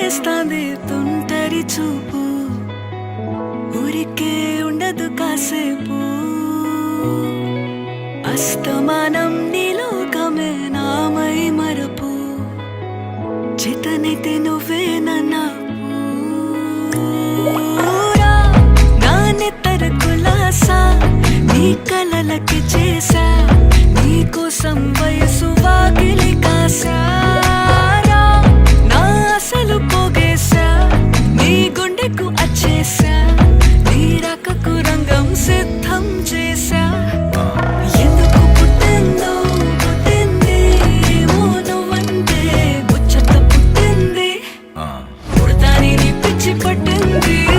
చేస్తాంది తుంటరి చూపు ఊరికే ఉండదు కాసేపు అస్తమానం నీలోకమే నామై మరపు చేతనైతే నువ్వే నాన్నెత్తర కులాసా నీ కలలకి చేసా నీ కోసం వయసు వాకిలి కాసా నా అసలు పోగేసా నీ గుండెకు అచ్చేసా